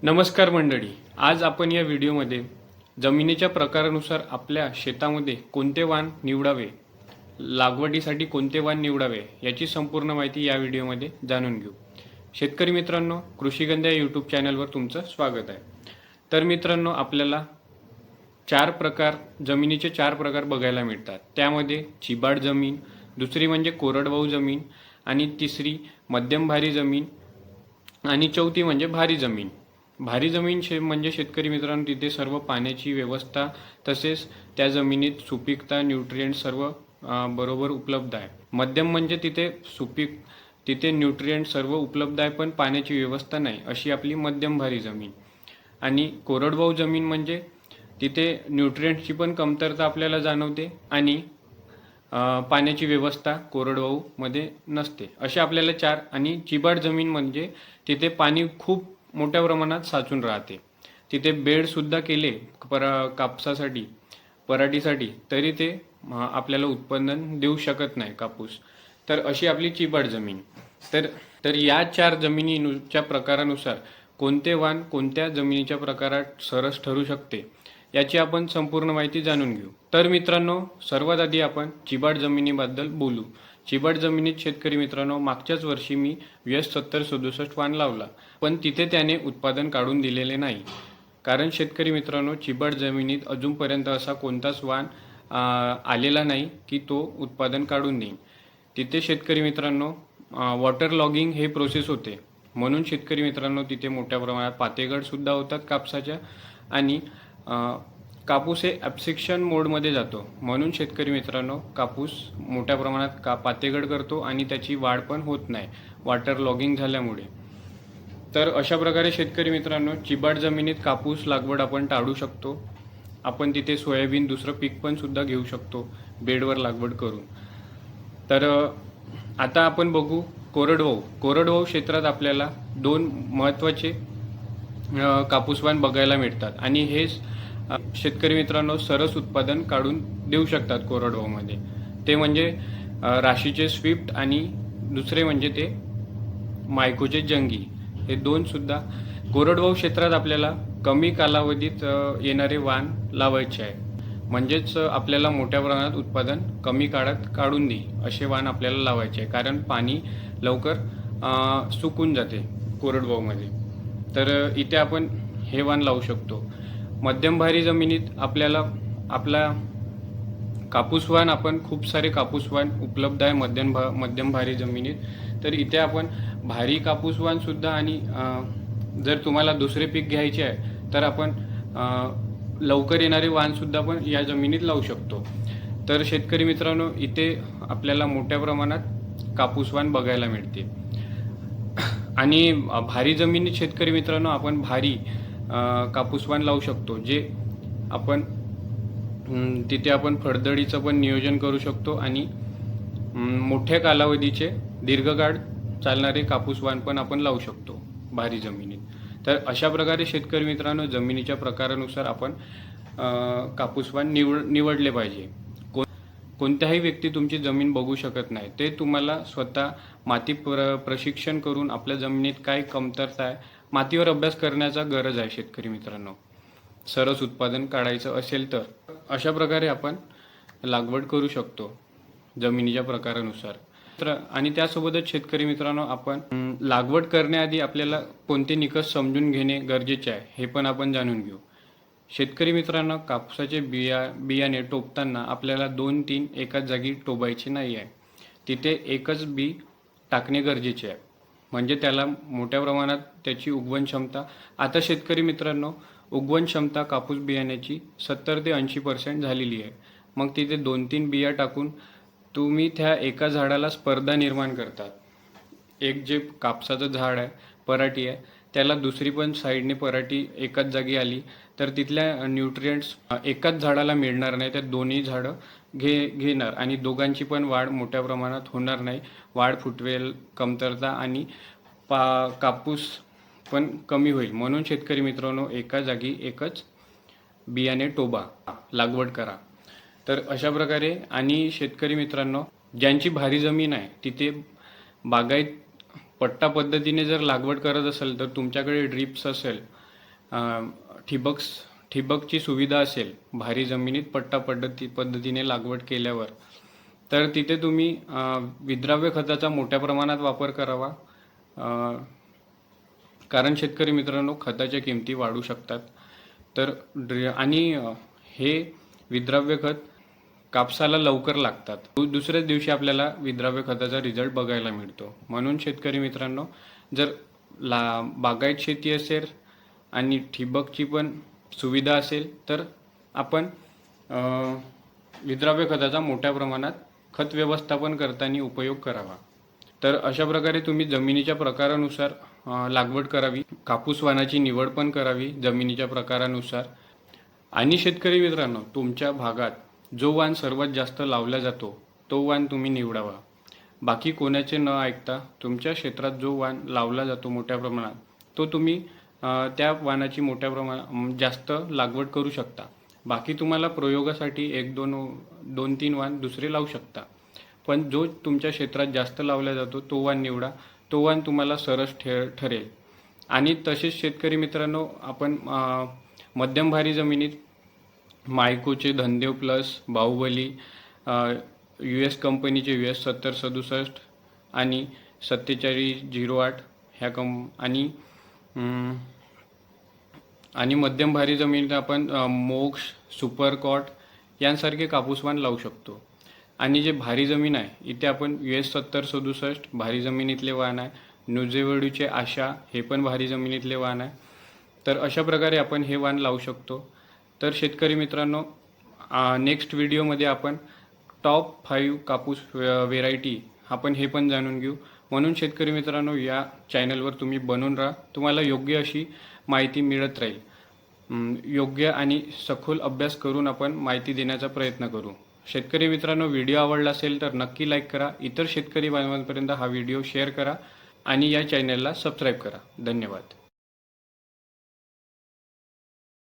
नमस्कार मंडळी, आज आपण या व्हिडिओमध्ये जमिनीच्या प्रकारानुसार आपल्या शेतामध्ये कोणते वाण निवडावे, लागवडीसाठी कोणते वाण निवडावे याची संपूर्ण माहिती या व्हिडिओमध्ये जाणून घेऊ. शेतकरी मित्रांनो, कृषीगंधा या यूट्यूब चॅनलवर तुमचं स्वागत आहे. तर मित्रांनो, आपल्याला जमिनीचे चार प्रकार बघायला मिळतात. त्यामध्ये चिबाड जमीन, दुसरी म्हणजे कोरडवाहू जमीन, आणि तिसरी मध्यम भारी जमीन, आणि चौथी म्हणजे भारी जमीन. भारी जमीन म्हणजे शेतकरी मित्रांनो, तिथे सर्व पाण्याची व्यवस्था तसेच त्या जमिनीत सुपीकता, न्यूट्रिएंट सर्व बरोबर उपलब्ध आहे. मध्यम म्हणजे तिथे न्यूट्रिएंट सर्व उपलब्ध आहे पण पाण्याची व्यवस्था नाही, अशी आपली मध्यम भारी जमीन. आणि कोरडवाहू जमीन म्हणजे तिथे न्यूट्रिएंटची पण कमतरता आपल्याला जाणवते आणि पाण्याची व्यवस्था कोरडवाहूमध्ये नसते. अशा आपल्याला चार. आणि चिबाड जमीन म्हणजे तिथे पाणी खूप मोठ्या प्रमाणात साचून राहते. तिथे बेडसुद्धा केले कापसासाठी, पराठीसाठी, तरी ते आपल्याला उत्पादन देऊ शकत नाही कापूस. तर अशी आपली चिबाड जमीन. तर या चार जमिनीच्या प्रकारानुसार कोणते वाण कोणत्या जमिनीच्या प्रकारात सरस ठरू शकते याची आपण संपूर्ण माहिती जाणून घेऊ. तर मित्रांनो, सर्वात आधी आपण चिबाड जमिनीबद्दल बोलू. चिबाड जमिनीत शेतकरी मित्रांनो, मागच्याच वर्षी मी व्यस 7067 वाण लावला, पण तिथे त्याने उत्पादन काढून दिलेले नाही. कारण शेतकरी मित्रांनो, चिबाड जमिनीत अजूनपर्यंत असा कोणताच वाण आलेला नाही की तो उत्पादन काढून देईल. तिथे शेतकरी मित्रांनो, वॉटर लॉगिंग हे प्रोसेस होते, म्हणून शेतकरी मित्रांनो तिथे मोठ्या प्रमाणात पातेगडसुद्धा होतात कापसाच्या. आणि कापूस हे ॲब्सिक्शन मोडमध्ये जातो, म्हणून शेतकरी मित्रांनो कापूस मोठ्या प्रमाणात पातेगड करतो आणि त्याची वाढ पण होत नाही वॉटर लॉगिंग झाल्यामुळे. तर अशा प्रकारे शेतकरी मित्रांनो, चिबाड जमिनीत कापूस लागवड आपण टाळू शकतो. आपण तिथे सोयाबीन दुसरं पीक पण सुद्धा घेऊ शकतो बेडवर लागवड करून. तर आता आपण बघू कोरडवाहू. कोरडवाहू क्षेत्रात आपल्याला दोन महत्त्वाचे कापूसवाण बघायला मिळतात आणि हे शेतकरी मित्रांनो सरस उत्पादन काढून देऊ शकतात कोरडवाहूमध्ये. ते म्हणजे राशीचे स्विफ्ट आणि दुसरे म्हणजे ते मायकोचे जंगी. हे दोन सुद्धा कोरडवाहू क्षेत्रात आपल्याला कमी कालावधीत येणारे वाण लावायचे आहे. म्हणजेच आपल्याला मोठ्या प्रमाणात उत्पादन कमी काळात काढून देईल असे वाण आपल्याला लावायचे आहे, कारण पाणी लवकर सुकून जाते कोरडवाहूमध्ये. तर इथे आपण हे वाण लावू शकतो. मध्यम भारी जमिनीत आपला कापूसवाण, आपण खूप सारे कापूसवाण उपलब्ध आहे मध्यम भारी जमिनीत. तर इथे आपण भारी कापूसवाण सुद्धा, आणि जर तुम्हाला दुसरे पीक घ्यायचे आहे तर आपण लवकर येणारे वाण सुद्धा पण या जमिनीत लावू शकतो. तर शेतकरी मित्रांनो, इथे आपल्याला मोठ्या प्रमाणात कापूसवाण बघायला मिळते. आणि भारी जमिनीत शेतकरी मित्रांनो आपण भारी कापूसवाण लावू शकतो, जे आपण तिथे आपण फळदडीचं पण नियोजन करू शकतो आणि मोठ्या कालावधीचे दीर्घकाळ चालणारे कापूसवाण पण आपण लावू शकतो भारी जमिनीत. तर अशा प्रकारे शेतकरी मित्रांनो, जमिनीच्या प्रकारानुसार आपण कापूसवाण निवडले पाहिजे. कोणत्याही व्यक्ती तुमची जमीन बघू शकत नाही, ते तुम्हाला स्वतः माती प्रशिक्षण करून आपल्या जमिनीत काय कमतरता आहे, मातीवर अभ्यास करण्याचा गरज आहे शेतकरी मित्रांनो, सरस उत्पादन काढायचं असेल तर. अशा प्रकारे आपण लागवड करू शकतो जमिनीच्या प्रकारानुसार. आणि त्यासोबतच शेतकरी मित्रांनो, आपण लागवड करण्याआधी आपल्याला कोणते निकष समजून घेणे गरजेचे आहे हे पण आपण जाणून घेऊ. शेतकरी मित्रांनो, कापसाचे बियाणे टोपताना आपल्याला 2-3 एकाच जागी टोबायचे नाही आहे. तिथे एकच बी टाकणे गरजेचे आहे, म्हणजे त्याला मोठ्या प्रमाणात त्याची उगवण क्षमता. आता शेतकरी मित्रांनो, उगवण क्षमता कापूस बियाण्याची 70 ते 80% झालेली आहे. मग तिथे 2-3 बिया टाकून तुम्ही त्या एका झाडाला स्पर्धा निर्माण करतात. एक जे कापसाचं झाड आहे, पराठी आहे, त्याला दुसरी पण साईडने पराठी एकाच जागी आली तर तिथल्या न्यूट्रिएंट्स एकाच झाडाला मिळणार नाही, तर दोन्ही झाडं घेणार आणि दोघांची पण वाढ मोठ्या प्रमाणात होणार नाही. वाढ फुटवेल, कमतरता आणि कापूस पण कमी होईल. म्हणून शेतकरी मित्रांनो, एका जागी एकच बियाणे टोबा, लागवड करा. तर अशा प्रकारे. आणि शेतकरी मित्रांनो, ज्यांची भारी जमीन आहे तिथे बागायत पट्टा पद्धतीने जर लागवड करत असेल तर तुमच्याकडे ड्रिप्स असेल ठिबकची सुविधा असेल भारी जमिनीत पद्धतीने लागवड केल्यावर, तर तिथे तुम्ही विद्राव्य खताचा मोठ्या प्रमाणात वापर करावा. कारण शेतकरी मित्रांनो, खताच्या किमती वाढू शकतात. तर हे विद्राव्य खत कापसाला लवकर लागतात. दुसऱ्याच दिवशी आपल्याला विद्राव्य खताचा रिझल्ट बघायला मिळतो. म्हणून शेतकरी मित्रांनो, जर बागायत शेती असेल आणि ठिबकची पण सुविधा असेल तर आपण विद्राव्य खताचा मोठ्या प्रमाणात खत व्यवस्थापन करताना उपयोग करावा. तर अशा प्रकारे तुम्ही जमिनीच्या प्रकारानुसार लागवड करावी. कापूस वाणाची निवड पण करावी जमिनीच्या प्रकारानुसार. आणि शेतकरी मित्रांनो, तुमच्या भागात जो वाण सर्वात जास्त लावला जातो तो वाण तुम्ही निवडावा. बाकी कोणाचे न ऐकता तुमच्या क्षेत्रात जो वाण लावला जातो मोठ्या प्रमाणात, तो तुम्ही त्या वाणाची मोठ्या प्रमाणात जास्त लागवड करू शकता. बाकी तुम्हाला प्रयोगासाठी 2-3 वाण दुसरे लावू शकता, पण जो तुमच्या क्षेत्रात जास्त लावला जातो तो वाण निवडा. तो वाण तुम्हाला सरस ठरेल. आणि तसेच शेतकरी मित्रांनो, आपण मध्यम भारी जमिनीत मायकोचे धनदेव प्लस, बाहुबली, US कंपनीचे US 7067 आणि 4708 ह्या आणि मध्यम भारी जमिनीत आपण मोक्ष, सुपरकॉट यांसारखे कापूस वाण लावू शकतो. आणि जे भारी जमीन आहे, इथे आपण US 7067 भारी जमिनीतले वाण आहे. नुजेवाडीचे आशा, हे पण भारी जमिनीतले वाण आहे. तर अशा प्रकारे आपण हे वाण लावू शकतो. तर शेतकरी मित्रांनो, नेक्स्ट व्हिडिओमध्ये आपण टॉप 5 कापूस व्हेरायटी आपण हे पण जाणून घेऊ. म्हणून शेतकरी मित्रांनो, या चॅनलवर तुम्ही बनून राहा. तुम्हाला योग्य अशी माहिती मिळत राहील. योग्य आणि सखोल अभ्यास करून आपण माहिती देण्याचा प्रयत्न करू. शेतकरी मित्रांनो, व्हिडिओ आवडला असेल तर नक्की लाईक करा. इतर शेतकरी बांधवांपर्यंत हा व्हिडिओ शेअर करा आणि या चॅनलला सबस्क्राईब करा. धन्यवाद.